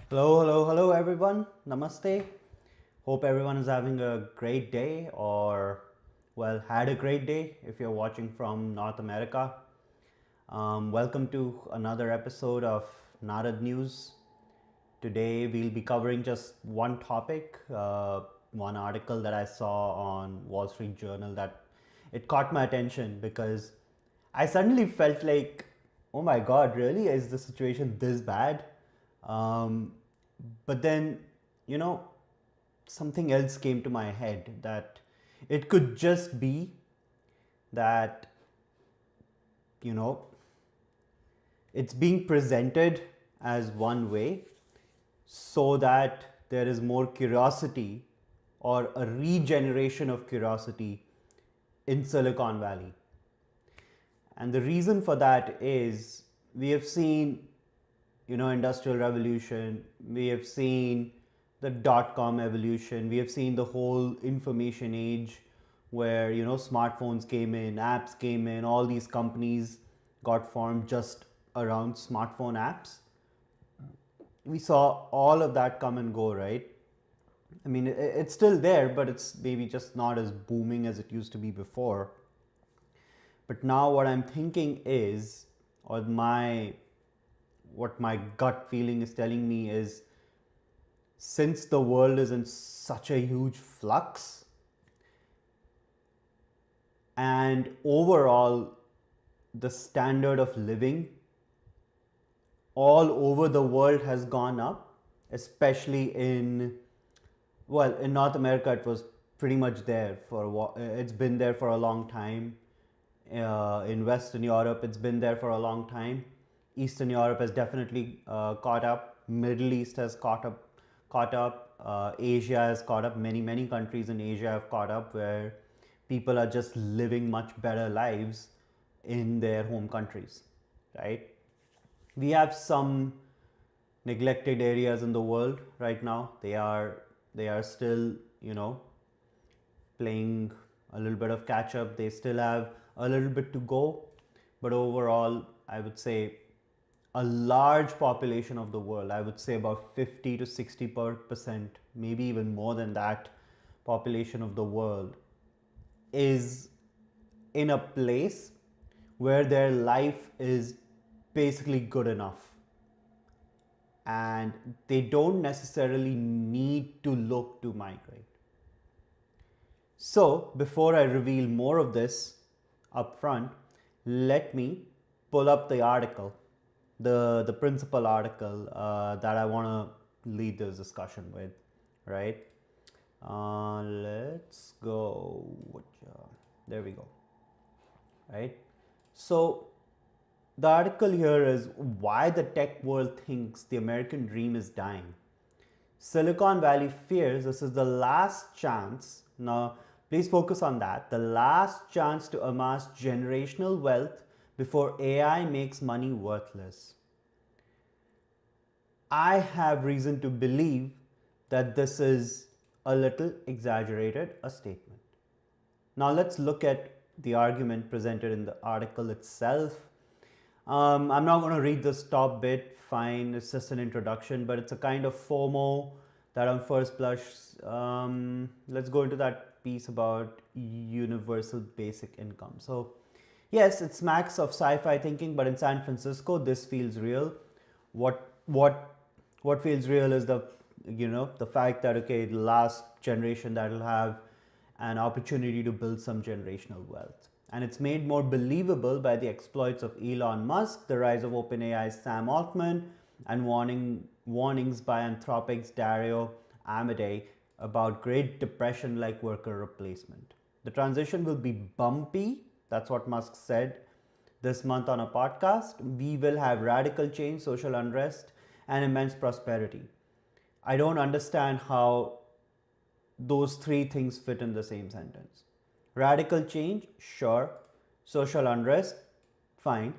Hello everyone. Namaste. Hope everyone is having a great day or, well, had a great day if you're watching from North America. Welcome to another episode of Narad News. Today we'll be covering just one topic, one article that I saw on Wall Street Journal that it caught my attention because I suddenly felt like, oh my God, really? Is the situation this bad? Um, but then, you know, something else came to my head that it could just be that, you know, it's being presented as one way so that there is more curiosity or a regeneration of curiosity in Silicon Valley. And the reason for that is we have seen, industrial revolution, we have seen the dot-com evolution, we have seen the whole information age where, smartphones came in, apps came in, all these companies got formed just around smartphone apps. We saw all of that come and go, right? I mean, it's still there, but it's maybe just not as booming as it used to be before. But now what I'm thinking is, or what my gut feeling is telling me is, since the world is in such a huge flux and overall the standard of living all over the world has gone up, especially in North America, it was pretty much there for a while. It's been there for a long time. In Western Europe, it's been there for a long time. Eastern Europe has definitely caught up. Middle East has caught up. Asia has caught up. Many countries in Asia have caught up, where people are just living much better lives in their home countries, right? We have some neglected areas in the world right now. They are still, playing a little bit of catch up. They still have a little bit to go, but overall, I would say a large population of the world, I would say about 50 to 60%, maybe even more than that, population of the world is in a place where their life is basically good enough and they don't necessarily need to look to migrate. So, before I reveal more of this up front, let me pull up the article, the principal article that I want to lead this discussion with, right? Let's go. There we go. Right? So, the article here is why the tech world thinks the American dream is dying. Silicon Valley fears this is the last chance. Now, please focus on that. The last chance to amass generational wealth before AI makes money worthless. I have reason to believe that this is a little exaggerated a statement. Now, let's look at the argument presented in the article itself. I'm not going to read this top bit, fine, it's just an introduction, but it's a kind of FOMO that on first blush, let's go into that piece about universal basic income. So, yes, it smacks of sci-fi thinking, but in San Francisco, this feels real. What feels real is the fact that, okay, the last generation that will have an opportunity to build some generational wealth. And it's made more believable by the exploits of Elon Musk, the rise of OpenAI's Sam Altman, and warnings by Anthropic's Dario Amodei about Great Depression-like worker replacement. The transition will be bumpy, that's what Musk said this month on a podcast. We will have radical change, social unrest, and immense prosperity. I don't understand how those three things fit in the same sentence. Radical change, sure. Social unrest, fine.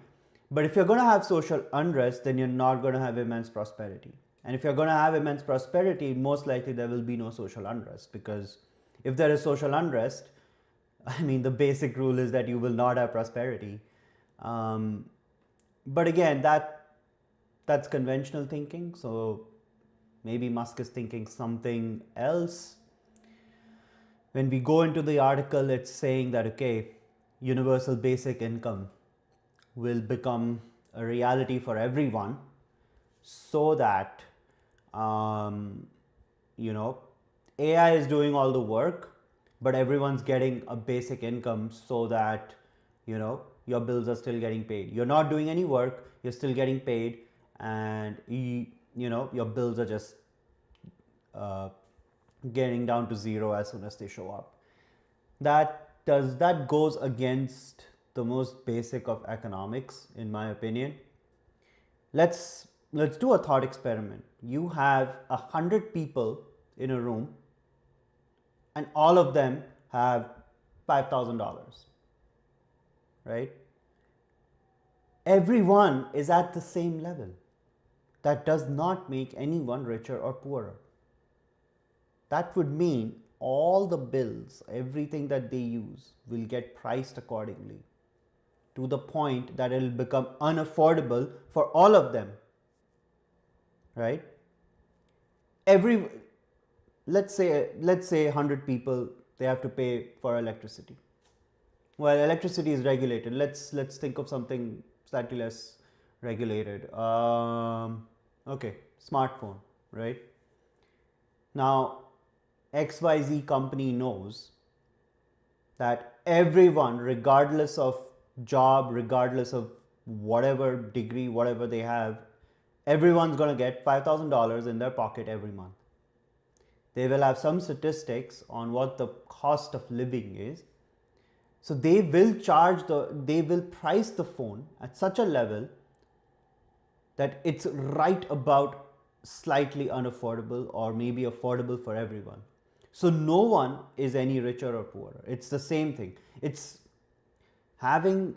But if you're going to have social unrest, then you're not going to have immense prosperity. And if you're going to have immense prosperity, most likely there will be no social unrest, because if there is social unrest, I mean, the basic rule is that you will not have prosperity. But again, that's conventional thinking. So maybe Musk is thinking something else. When we go into the article, it's saying that, okay, universal basic income will become a reality for everyone so that, um, you know, AI is doing all the work, but everyone's getting a basic income so that, your bills are still getting paid. You're not doing any work, you're still getting paid, and your bills are just uh, getting down to zero as soon as they show up. That goes against the most basic of economics, in my opinion. Let's do a thought experiment. You have 100 people in a room, and all of them have $5,000, right? Everyone is at the same level. That does not make anyone richer or poorer. That would mean all the bills, everything that they use, will get priced accordingly to the point that it will become unaffordable for all of them, right? Every let's say 100 people, they have to pay for electricity. Well, electricity is regulated. Let's think of something slightly less regulated. Okay, smartphone, right? Now, XYZ company knows that everyone, regardless of job, regardless of whatever degree, whatever they have, everyone's going to get $5,000 in their pocket every month. They will have some statistics on what the cost of living is. So they will price the phone at such a level that it's right about slightly unaffordable or maybe affordable for everyone. So no one is any richer or poorer. It's the same thing. It's having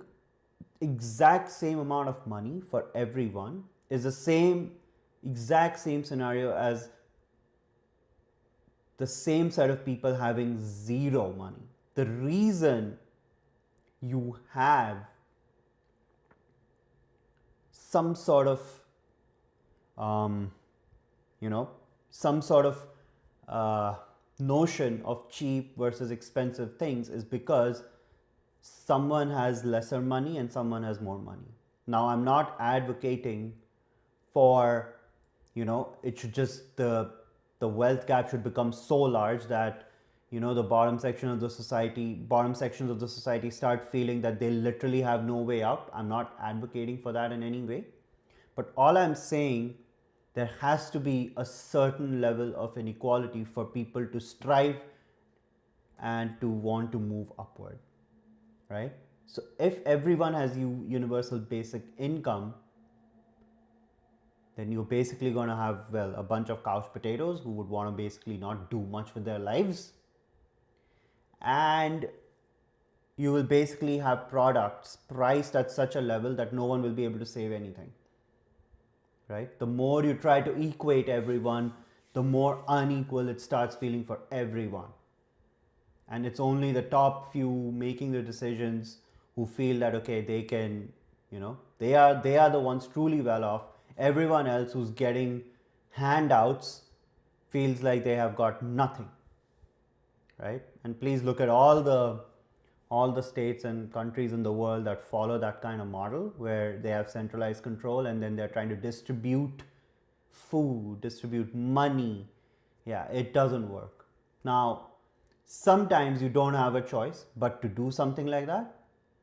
exact same amount of money for everyone is the exact same scenario as the same set of people having zero money. The reason you have some sort of some sort of notion of cheap versus expensive things is because someone has lesser money and someone has more money. Now, I'm not advocating for, it should just the wealth gap should become so large that, the bottom sections of the society start feeling that they literally have no way out. I'm not advocating for that in any way. But all I'm saying, there has to be a certain level of inequality for people to strive and to want to move upward, right? So if everyone has universal basic income, then you're basically going to have, well, a bunch of couch potatoes who would want to basically not do much with their lives. And you will basically have products priced at such a level that no one will be able to save anything, right? The more you try to equate everyone, the more unequal it starts feeling for everyone. And it's only the top few making the decisions who feel that, okay, they can, they are the ones truly well off. Everyone else who's getting handouts feels like they have got nothing, right? And please look at all the states and countries in the world that follow that kind of model, where they have centralized control and then they're trying to distribute food, distribute money. Yeah, it doesn't work. Now, sometimes you don't have a choice but to do something like that,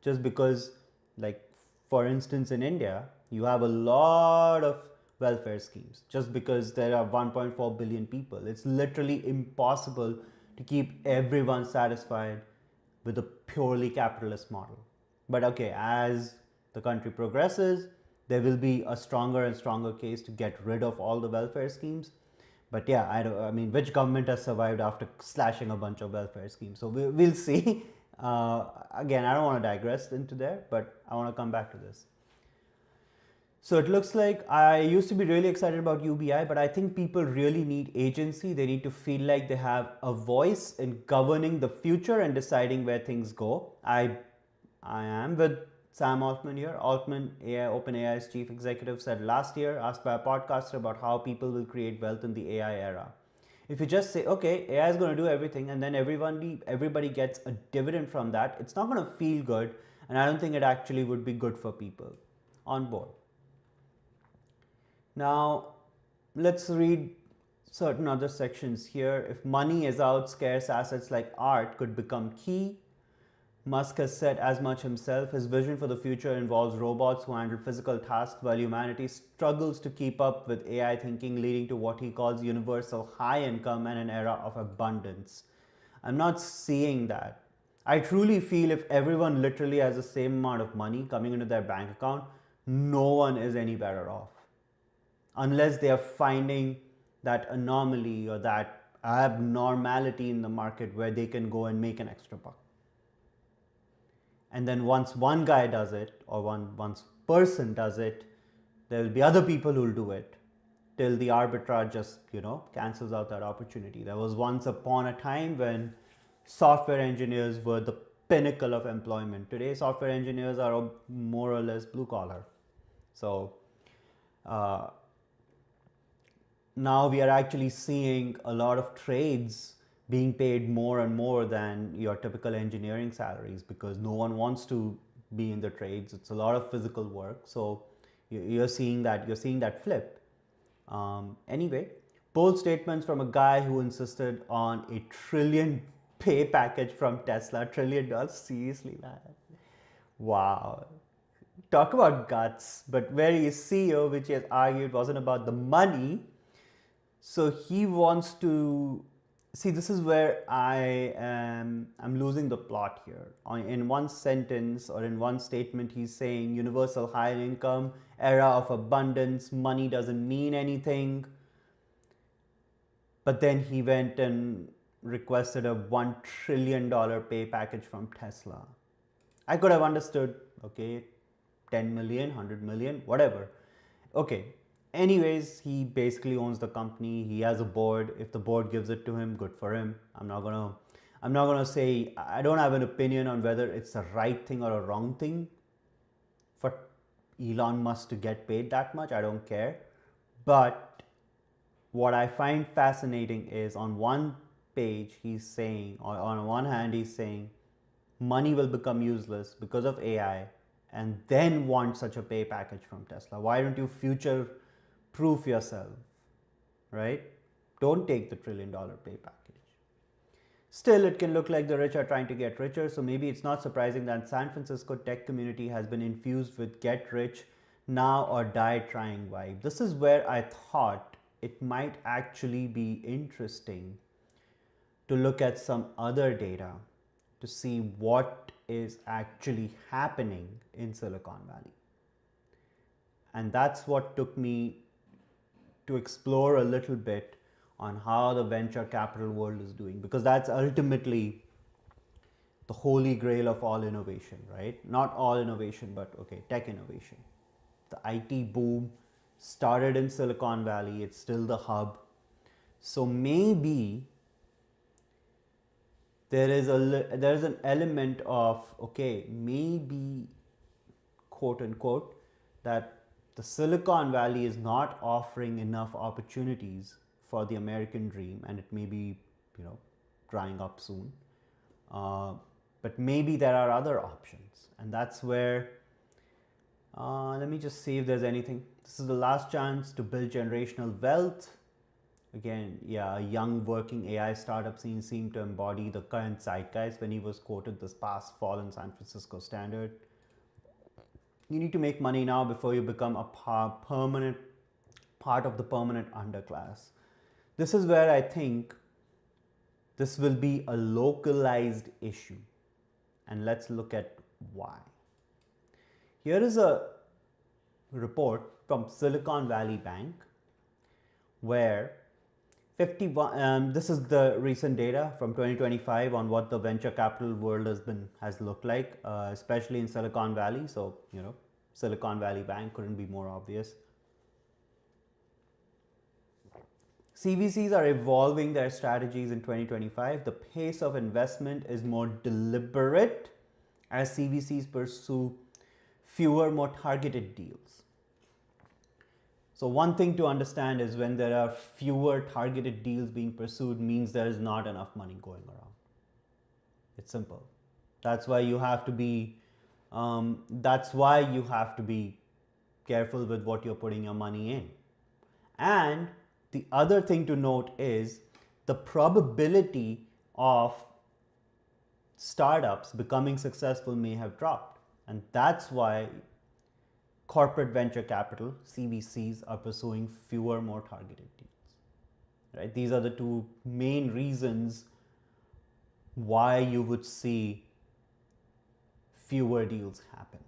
just because, like, for instance, in India, you have a lot of welfare schemes. Just because there are 1.4 billion people, it's literally impossible to keep everyone satisfied with a purely capitalist model. But okay, as the country progresses, there will be a stronger and stronger case to get rid of all the welfare schemes. But yeah, I mean, which government has survived after slashing a bunch of welfare schemes? So we'll see. Again, I don't want to digress into there, but I want to come back to this. So it looks like I used to be really excited about UBI, but I think people really need agency. They need to feel like they have a voice in governing the future and deciding where things go. I am with Sam Altman here. Altman, OpenAI's chief executive, said last year, asked by a podcaster about how people will create wealth in the AI era. If you just say, okay, AI is going to do everything, and then everybody gets a dividend from that, it's not going to feel good, and I don't think it actually would be good for people on board. Now, let's read certain other sections here. If money is out, scarce assets like art could become key. Musk has said as much himself. His vision for the future involves robots who handle physical tasks while humanity struggles to keep up with AI thinking, leading to what he calls universal high income and an era of abundance. I'm not seeing that. I truly feel if everyone literally has the same amount of money coming into their bank account, no one is any better off. Unless they are finding that anomaly or that abnormality in the market where they can go and make an extra buck. And then once one guy does it or one person does it, there will be other people who will do it till the arbitrage just cancels out that opportunity. There was once upon a time when software engineers were the pinnacle of employment. Today software engineers are more or less blue collar. So now we are actually seeing a lot of trades being paid more and more than your typical engineering salaries because no one wants to be in the trades. It's a lot of physical work. So you're seeing that flip. Anyway, bold statements from a guy who insisted on a $1 trillion pay package from Tesla. $1 trillion, seriously, man. Wow. Talk about guts. But where his CEO, which he has argued wasn't about the money, so he wants to see. This is where I'm losing the plot here. In one sentence or in one statement, he's saying universal high income, era of abundance, money doesn't mean anything. But then he went and requested a $1 trillion pay package from Tesla. I could have understood, okay, 10 million, 100 million, whatever. Okay. Anyways, he basically owns the company. He has a board. If the board gives it to him, good for him. I'm not gonna say, I don't have an opinion on whether it's a right thing or a wrong thing for Elon Musk to get paid that much. I don't care. But what I find fascinating is on one page he's saying, or on one hand he's saying, money will become useless because of AI, and then want such a pay package from Tesla. Why don't you future proof yourself, right? Don't take the $1 trillion pay package. Still, it can look like the rich are trying to get richer, so maybe it's not surprising that San Francisco tech community has been infused with get rich now or die trying vibe. This is where I thought it might actually be interesting to look at some other data to see what is actually happening in Silicon Valley. And that's what took me to explore a little bit on how the venture capital world is doing, because that's ultimately the holy grail of all innovation, right? Not all innovation, but okay, tech innovation. The IT boom started in Silicon Valley. It's still the hub. So maybe there is an element of, okay, maybe quote unquote, that the Silicon Valley is not offering enough opportunities for the American dream, and it may be, drying up soon. But maybe there are other options, and that's where. Let me just see if there's anything. This is the last chance to build generational wealth. Again, yeah, a young working AI startup scene seemed to embody the current zeitgeist when he was quoted this past fall in San Francisco Standard. You need to make money now before you become a permanent part of the permanent underclass. This is where I think this will be a localized issue. And let's look at why. Here is a report from Silicon Valley Bank where 51, this is the recent data from 2025 on what the venture capital world has looked like, especially in Silicon Valley. So, Silicon Valley Bank couldn't be more obvious. CVCs are evolving their strategies in 2025. The pace of investment is more deliberate as CVCs pursue fewer, more targeted deals. So one thing to understand is when there are fewer targeted deals being pursued means there is not enough money going around. It's simple. That's why you have to be careful with what you're putting your money in. And the other thing to note is the probability of startups becoming successful may have dropped. And that's why corporate venture capital, CVCs, are pursuing fewer, more targeted deals. Right? These are the two main reasons why you would see fewer deals happen.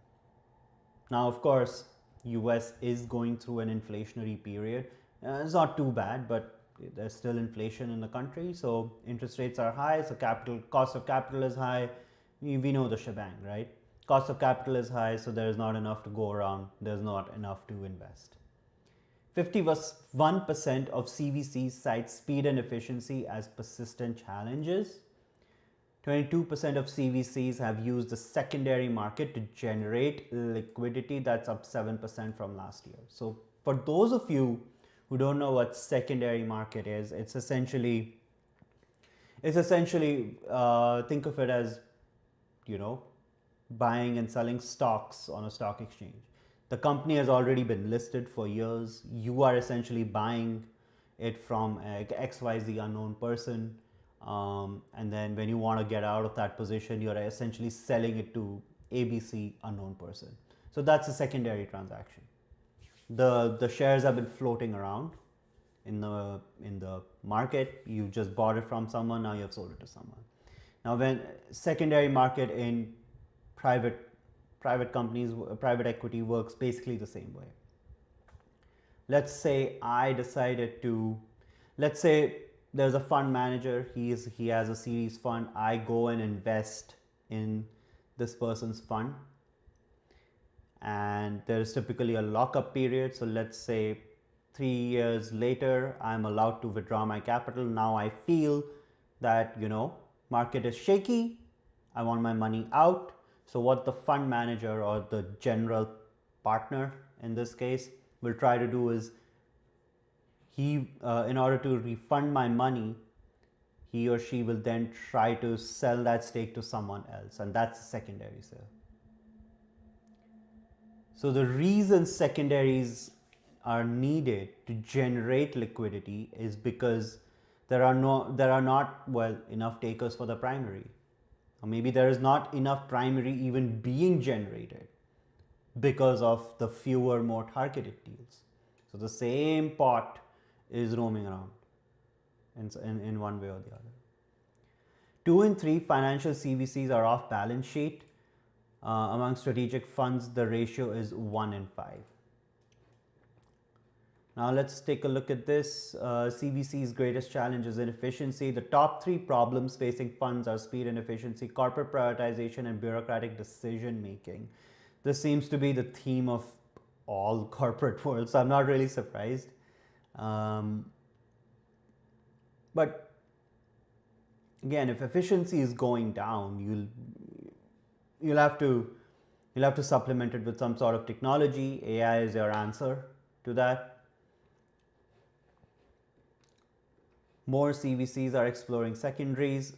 Now, of course, US is going through an inflationary period. It's not too bad, but there's still inflation in the country, so interest rates are high, so cost of capital is high. We know the shebang, right? Cost of capital is high, so there is not enough to go around. There's not enough to invest. 51% of CVCs cite speed and efficiency as persistent challenges. 22% of CVCs have used the secondary market to generate liquidity. That's up 7% from last year. So for those of you who don't know what secondary market is, it's essentially think of it as, buying and selling stocks on a stock exchange. The company has already been listed for years. You are essentially buying it from XYZ unknown person. And then when you want to get out of that position, you're essentially selling it to ABC unknown person. So that's a secondary transaction. The shares have been floating around in the market. You just bought it from someone, now you have sold it to someone. Now, when secondary market in private companies, private equity works basically the same way. Let's say there's a fund manager, he has a series fund. I go and invest in this person's fund, and there is typically a lockup period. So let's say 3 years later, I'm allowed to withdraw my capital. Now I feel that, market is shaky, I want my money out. So what the fund manager or the general partner in this case will try to do is, in order to refund my money, he or she will then try to sell that stake to someone else, and that's a secondary sale. So the reason secondaries are needed to generate liquidity is because there are not enough takers for the primary, or maybe there is not enough primary even being generated because of the fewer, more targeted deals. So the same pot is roaming around in one way or the other. 2 in 3 financial CVCs are off balance sheet. Among strategic funds, the ratio is 1 in 5. Now let's take a look at this. CVC's greatest challenge is inefficiency. The top 3 problems facing funds are speed and efficiency, corporate prioritization, and bureaucratic decision making. This seems to be the theme of all corporate world, so I'm not really surprised. But again, if efficiency is going down, you'll have to supplement it with some sort of technology. AI is your answer to that. More CVCs are exploring secondaries.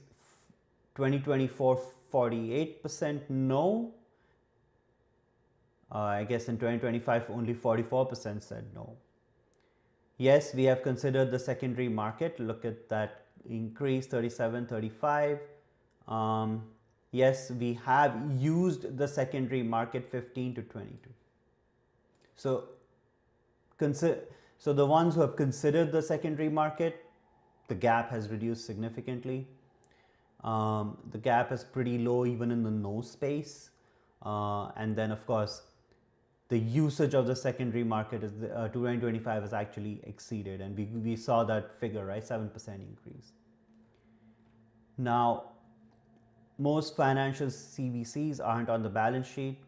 2024, 48% no. I guess in 2025, only 44% said no. Yes, we have considered the secondary market. Look at that increase, 37, 35. Yes, we have used the secondary market, 15 to 22. So the ones who have considered the secondary market, the gap has reduced significantly. The gap is pretty low even in the no space. And then, of course, the usage of the secondary market is 2025 has actually exceeded, and we saw that figure, right? 7% increase. Now, most financial CVCs aren't on the balance sheet.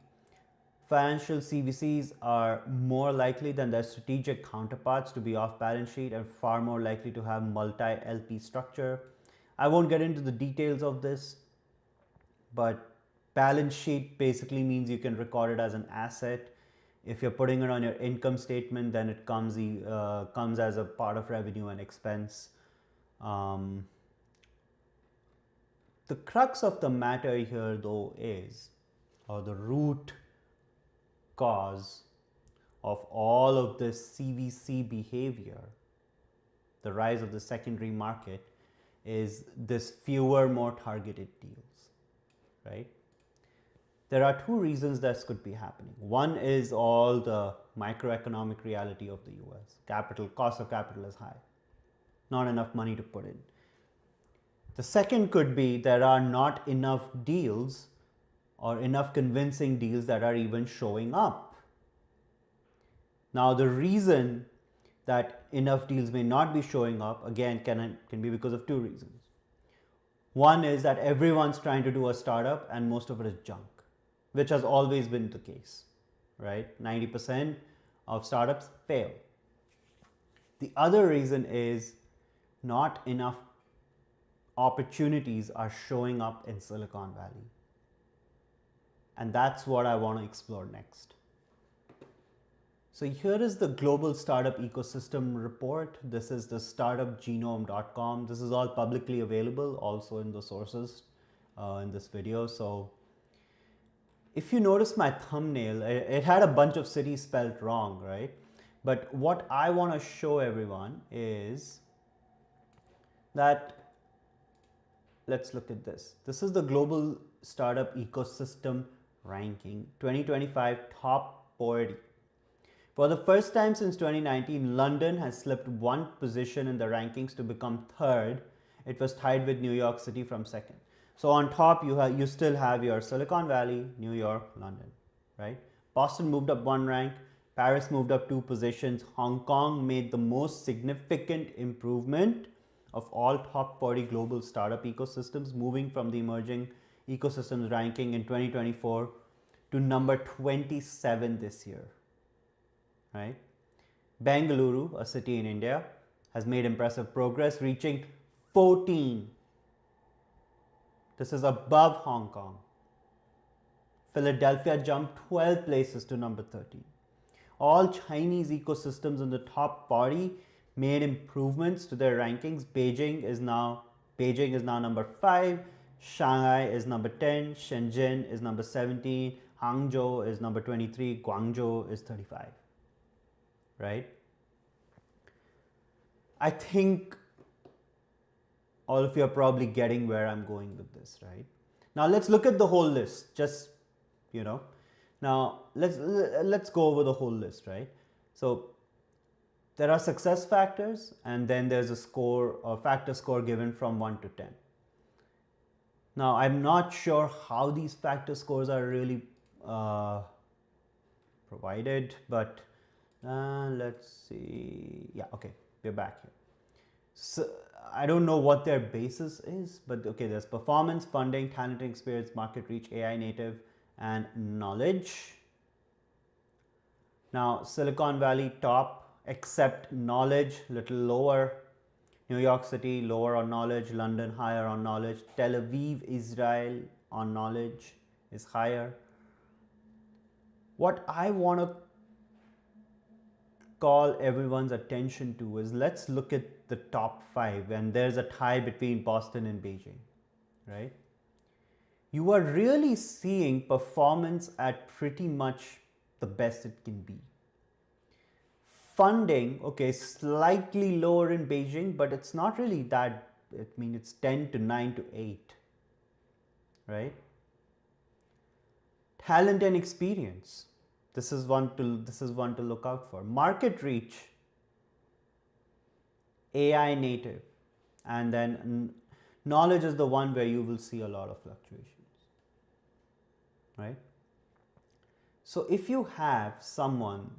Financial CVCs are more likely than their strategic counterparts to be off balance sheet and far more likely to have multi-LP structure. I won't get into the details of this, but Balance sheet basically means you can record it as an asset. If you're putting it on your income statement, then it comes as a part of revenue and expense. The crux of the matter here, though, is, or the root cause of all of this CVC behavior, the rise of the secondary market, is this fewer, more targeted deals, right? There are two reasons this could be happening. One is all the microeconomic reality of the US. Cost of capital is high, not enough money to put in. The second could be there are not enough deals or enough convincing deals that are even showing up. Now, the reason that enough deals may not be showing up, again, can be because of two reasons. One is that everyone's trying to do a startup and most of it is junk, which has always been the case, right? 90% of startups fail. The other reason is not enough opportunities are showing up in Silicon Valley. And that's what I want to explore next. So here is the global startup ecosystem report. This is the startupgenome.com. This is all publicly available, also in the sources in this video. So if you notice my thumbnail, it had a bunch of cities spelled wrong, right? But what I want to show everyone is that, let's look at this. This is the global startup ecosystem ranking 2025 top 40. For the first time since 2019, London has slipped one position in the rankings to become third. It was tied with New York City from second. So on top, you still have your Silicon Valley, New York, London, right? Boston moved up one rank. Paris moved up 2 positions. Hong Kong made the most significant improvement of all top 40 global startup ecosystems, moving from the emerging ecosystems ranking in 2024 to number 27 this year. Right? Bengaluru, a city in India, has made impressive progress, reaching 14. This is above Hong Kong. Philadelphia jumped 12 places to number 13. All Chinese ecosystems in the top 40 made improvements to their rankings. Beijing is now number 5. Shanghai is number 10. Shenzhen is number 17. Hangzhou is number 23. Guangzhou is 35. Right? I think all of you are probably getting where I'm going with this, right? Now let's look at the whole list. Just, now let's go over the whole list, right? So there are success factors, and then there's a score, or factor score given from 1 to 10. Now I'm not sure how these factor scores are really provided, but let's see. Yeah, okay, we're back here. So I don't know what their basis is, but okay, there's performance, funding, talent, experience, market reach, AI native, and knowledge. Now Silicon Valley top, except knowledge, little lower. New York City lower on knowledge, London higher on knowledge, Tel Aviv, Israel on knowledge is higher. What I want to call everyone's attention to is, let's look at the top 5, and there's a tie between Boston and Beijing, right? You are really seeing performance at pretty much the best it can be. Funding, okay, slightly lower in Beijing, but it's not really that, I mean, it's 10 to 9 to 8, right? Talent and experience. This is one to look out for. Market reach, AI native, and then knowledge is the one where you will see a lot of fluctuations, right? So if you have someone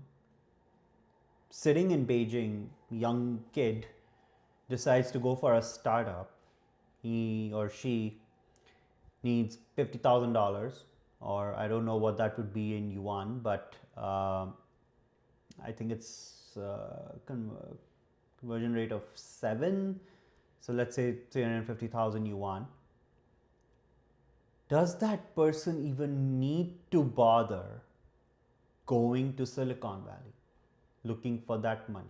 sitting in Beijing, young kid, decides to go for a startup, he or she needs $50,000, or I don't know what that would be in yuan, but I think it's conversion rate of 7. So let's say 350,000 yuan. does that person even need to bother going to Silicon Valley looking for that money?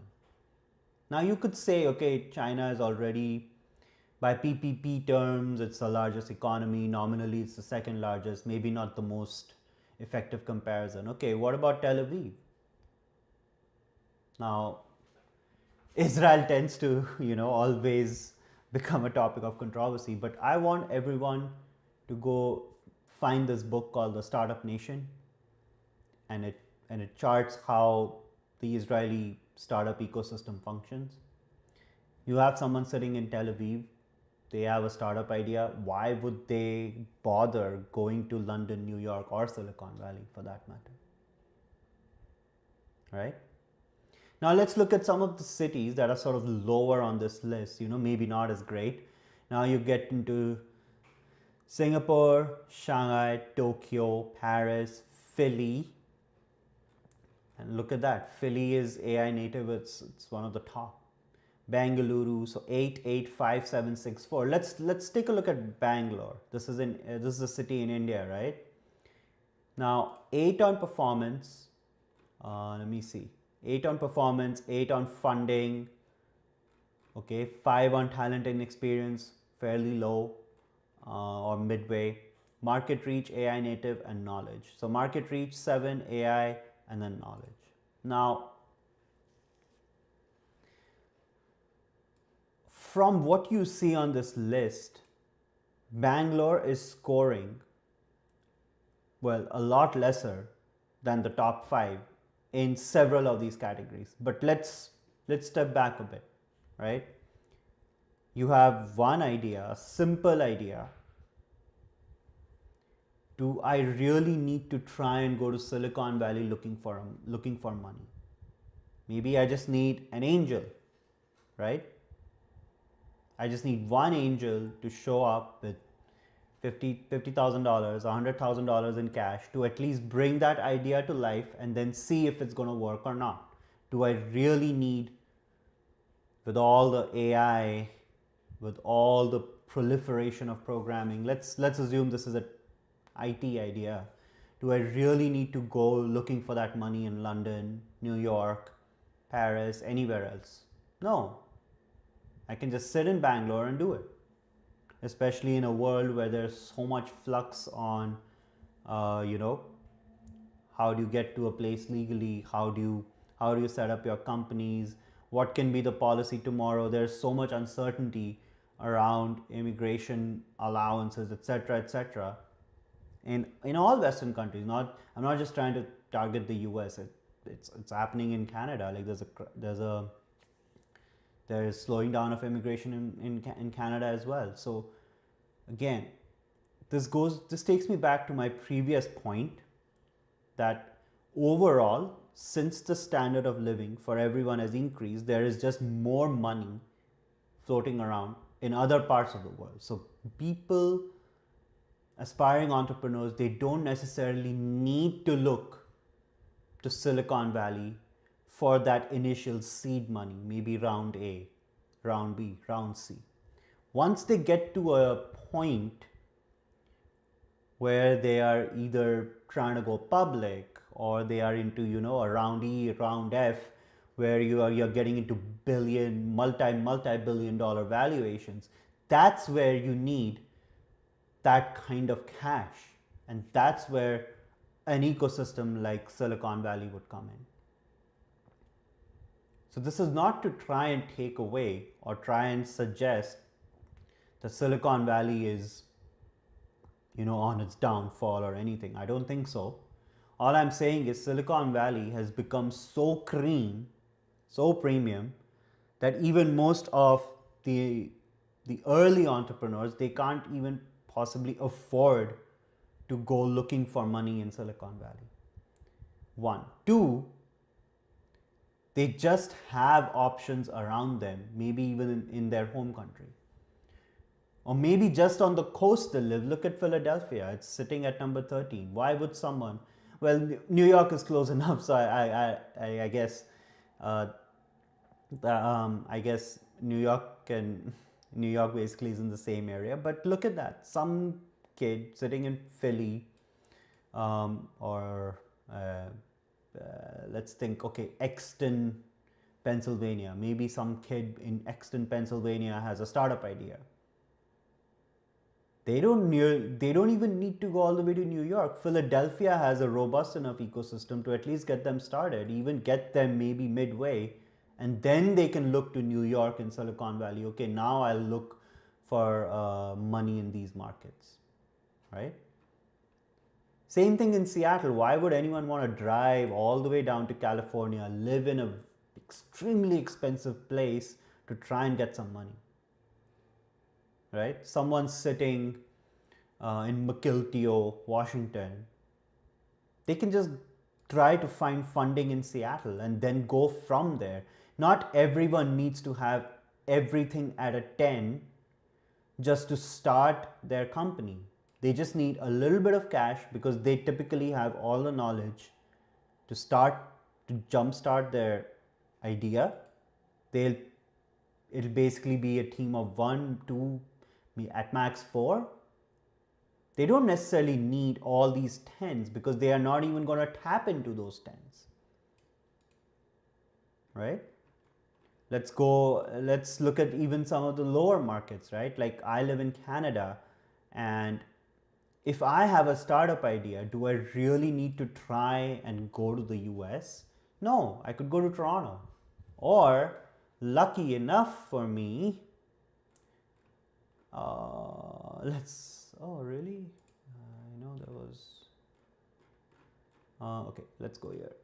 Now you could say, okay, China is already, by PPP terms, it's the largest economy. Nominally, it's the second largest, maybe not the most effective comparison. Okay, what about Tel Aviv? Now, Israel tends to, always become a topic of controversy, but I want everyone to go find this book called The Startup Nation, and it charts how the Israeli startup ecosystem functions. You have someone sitting in Tel Aviv, they have a startup idea. Why would they bother going to London, New York, or Silicon Valley for that matter? Right? Now let's look at some of the cities that are sort of lower on this list, maybe not as great. Now you get into Singapore, Shanghai, Tokyo, Paris, Philly. And look at that. Philly is AI native, it's one of the top. Bangalore, so 885764. Let's take a look at Bangalore. This is a city in India, right? Now 8 on performance. Let me see. 8 on performance, 8 on funding. Okay, 5 on talent and experience, fairly low or midway. Market reach, AI native, and knowledge. So market reach 7, AI, and then knowledge. Now, from what you see on this list, Bangalore is scoring, well, a lot lesser than the top 5 in several of these categories. But let's step back a bit, right? You have one idea, a simple idea. Do I really need to try and go to Silicon Valley looking for money? Maybe I just need an angel, right? I just need one angel to show up with $50,000, $100,000 in cash to at least bring that idea to life and then see if it's going to work or not. Do I really need, with all the AI, with all the proliferation of programming, let's assume this is an IT idea. Do I really need to go looking for that money in London, New York, Paris, anywhere else? No. I can just sit in Bangalore and do it. Especially in a world where there's so much flux on, how do you get to a place legally? How do you set up your companies? What can be the policy tomorrow? There's so much uncertainty around immigration allowances, etc., etc. In all Western countries. I'm not just trying to target the US. It's happening in Canada. Like there is slowing down of immigration in Canada as well. So again, this takes me back to my previous point that overall, since the standard of living for everyone has increased, there is just more money floating around in other parts of the world. So people, aspiring entrepreneurs, they don't necessarily need to look to Silicon Valley for that initial seed money, maybe round A, round B, round C. Once they get to a point where they are either trying to go public or they are into, a round E, round F, where you're getting into multi-billion dollar valuations, that's where you need that kind of cash. And that's where an ecosystem like Silicon Valley would come in. So this is not to try and take away or try and suggest that Silicon Valley is, on its downfall or anything. I don't think so. All I'm saying is Silicon Valley has become so premium, that even most of the early entrepreneurs, they can't even possibly afford to go looking for money in Silicon Valley. 1. 2, they just have options around them, maybe even in their home country. Or maybe just on the coast they live. Look at Philadelphia, it's sitting at number 13. Why would someone, well, New York is close enough, so I guess I guess New York basically is in the same area. But look at that, some kid sitting in Philly, or let's think, okay, Exton, Pennsylvania. Maybe some kid in Exton, Pennsylvania has a startup idea. They don't even need to go all the way to New York. Philadelphia has a robust enough ecosystem to at least get them started, even get them maybe midway, and then they can look to New York and Silicon Valley. Okay, now I'll look for money in these markets, right? Same thing in Seattle. Why would anyone want to drive all the way down to California, live in a extremely expensive place to try and get some money? Right? Someone sitting in Mukilteo, Washington, they can just try to find funding in Seattle and then go from there. Not everyone needs to have everything at a 10 just to start their company. They just need a little bit of cash because they typically have all the knowledge to jumpstart their idea. It'll basically be a team of 1, 2, at max 4. They don't necessarily need all these 10s because they are not even going to tap into those 10s. Right? Let's look at even some of the lower markets, right? Like I live in Canada, and if I have a startup idea, do I really need to try and go to the US? No, I could go to Toronto. Or, lucky enough for me, oh really? I know there was, okay, let's go here.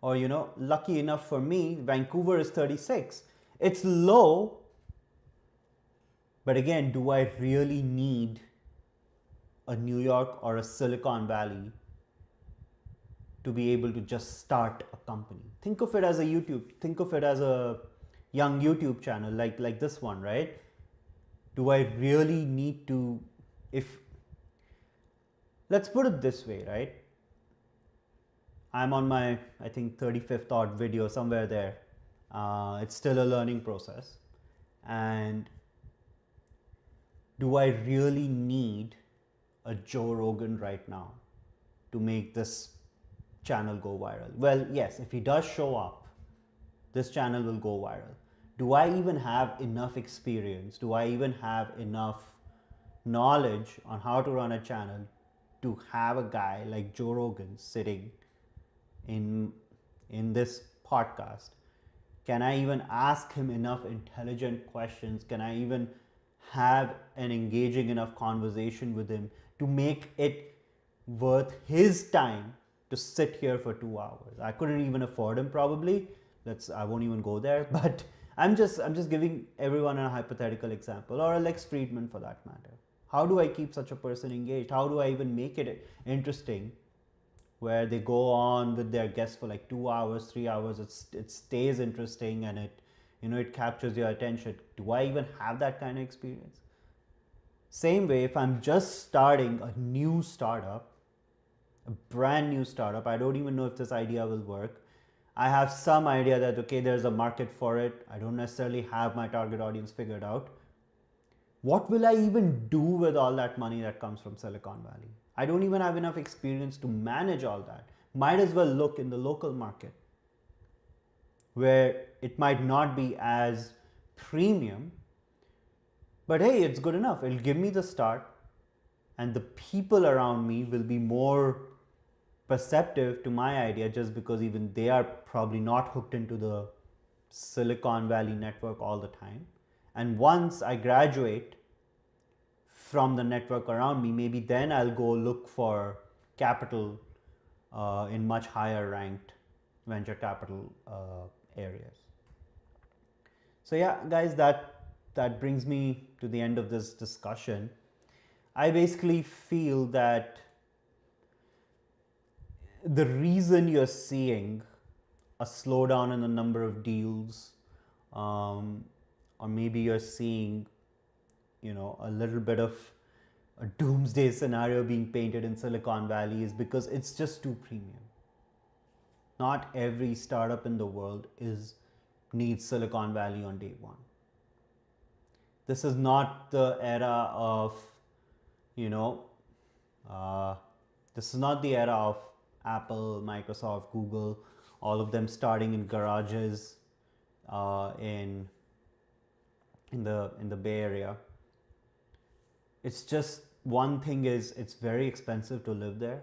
Or, lucky enough for me, Vancouver is 36. It's low, but again, do I really need a New York or a Silicon Valley to be able to just start a company? Think of it as a young YouTube channel like this one, right? Do I really need to, let's put it this way, right? I'm on my, I think, 35th odd video, somewhere there. It's still a learning process. And do I really need a Joe Rogan right now to make this channel go viral? Well, yes, if he does show up, this channel will go viral. Do I even have enough experience? Do I even have enough knowledge on how to run a channel to have a guy like Joe Rogan sitting in this podcast? Can I even ask him enough intelligent questions? Can I even have an engaging enough conversation with him to make it worth his time to sit here for 2 hours? I couldn't even afford him probably. I won't even go there, but I'm just giving everyone a hypothetical example, or Alex Friedman for that matter. How do I keep such a person engaged? How do I even make it interesting where they go on with their guests for like 2 hours, 3 hours, it stays interesting and it captures your attention? Do I even have that kind of experience? Same way, if I'm just starting a new startup, a brand new startup, I don't even know if this idea will work. I have some idea that, okay, there's a market for it. I don't necessarily have my target audience figured out. What will I even do with all that money that comes from Silicon Valley? I don't even have enough experience to manage all that. Might as well look in the local market where it might not be as premium, but hey, it's good enough. It'll give me the start, and the people around me will be more perceptive to my idea just because even they are probably not hooked into the Silicon Valley network all the time. And once I graduate from the network around me, maybe then I'll go look for capital in much higher ranked venture capital areas. So yeah, guys, that brings me to the end of this discussion. I basically feel that the reason you're seeing a slowdown in the number of deals, or maybe you're seeing, a little bit of a doomsday scenario being painted in Silicon Valley, is because it's just too premium. Not every startup in the world needs Silicon Valley on day one. This is not the era of you know, uh, this is not the era of Apple, Microsoft, Google, all of them starting in garages in the Bay Area. It's just one thing is it's very expensive to live there.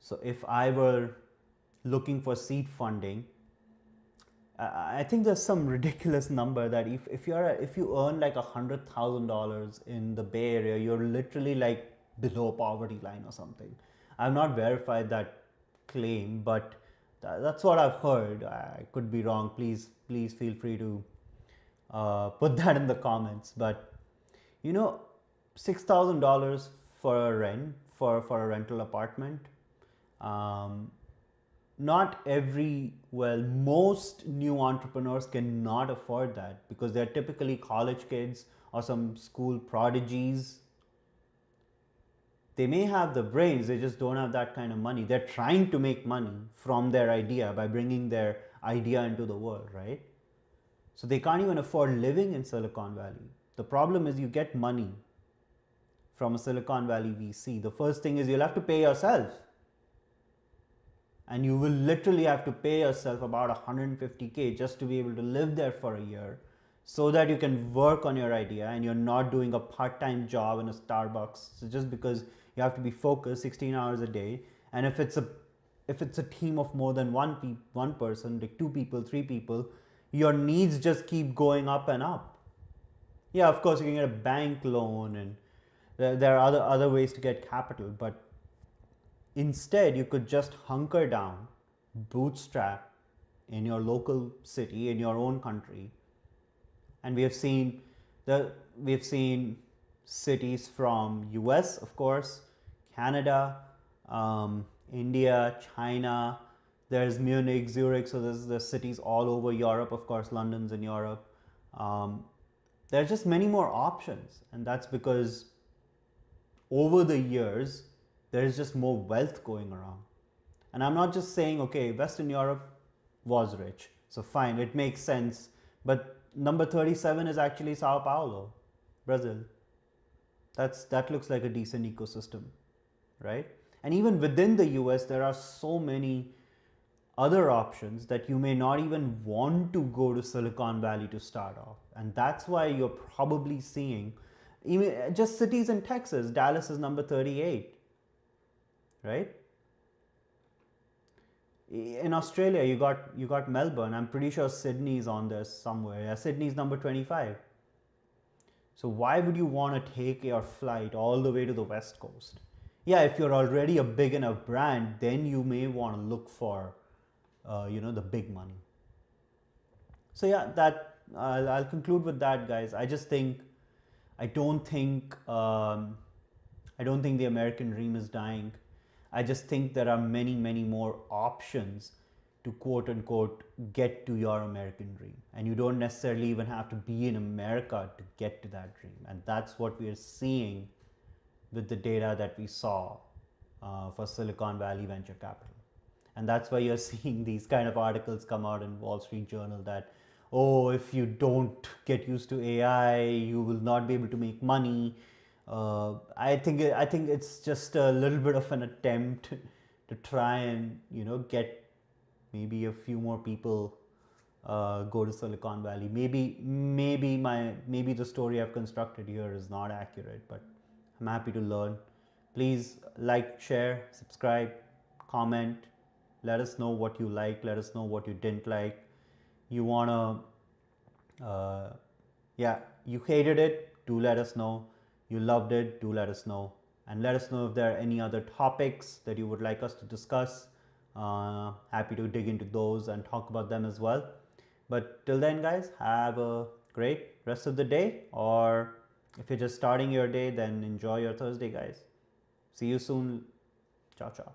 So if I were looking for seed funding, I think there's some ridiculous number that if you earn like $100,000 in the Bay Area, you're literally like below poverty line or something. I've not verified that claim, but that's what I've heard. I could be wrong. Please feel free to put that in the comments. But you know, $6,000 for a rent for a rental apartment. Not most new entrepreneurs cannot afford that because they're typically college kids or some school prodigies. They may have the brains, they just don't have that kind of money. They're trying to make money from their idea by bringing their idea into the world, right? So they can't even afford living in Silicon Valley. The problem is you get money from a Silicon Valley VC. The first thing is you'll have to pay yourself. And you will literally have to pay yourself about $150K just to be able to live there for a year so that you can work on your idea and you're not doing a part-time job in a Starbucks. So just because you have to be focused 16 hours a day, and if it's a team of more than one person, like 2 people, 3 people, your needs just keep going up and up. Yeah, of course you can get a bank loan and there are other ways to get capital, but instead, you could just hunker down, bootstrap in your local city, in your own country. And we have seen cities from US, of course, Canada, India, China. There's Munich, Zurich, so there's cities all over Europe, of course, London's in Europe. There are just many more options, and that's because over the years, there is just more wealth going around. And I'm not just saying, okay, Western Europe was rich, so fine, it makes sense. But number 37 is actually Sao Paulo, Brazil. That looks like a decent ecosystem, right? And even within the US, there are so many other options that you may not even want to go to Silicon Valley to start off. And that's why you're probably seeing even just cities in Texas. Dallas is number 38. Right? In Australia, you got Melbourne. I'm pretty sure Sydney's on there somewhere. Yeah, Sydney's number 25. So why would you want to take your flight all the way to the West Coast? Yeah, if you're already a big enough brand, then you may want to look for, the big money. So yeah, I'll conclude with that, guys. I don't think the American dream is dying. I just think there are many, many more options to quote unquote get to your American dream. And you don't necessarily even have to be in America to get to that dream. And that's what we are seeing with the data that we saw for Silicon Valley venture capital. And that's why you're seeing these kind of articles come out in Wall Street Journal that, oh, if you don't get used to AI, you will not be able to make money. I think it's just a little bit of an attempt to try and get maybe a few more people go to Silicon Valley. Maybe the story I've constructed here is not accurate, but I'm happy to learn. Please like, share, subscribe, comment. Let us know what you like. Let us know what you didn't like. You wanna, you hated it. Do let us know. You loved it, do let us know. And let us know if there are any other topics that you would like us to discuss. Happy to dig into those and talk about them as well. But till then, guys, have a great rest of the day. Or if you're just starting your day, then enjoy your Thursday, guys. See you soon. Ciao, ciao.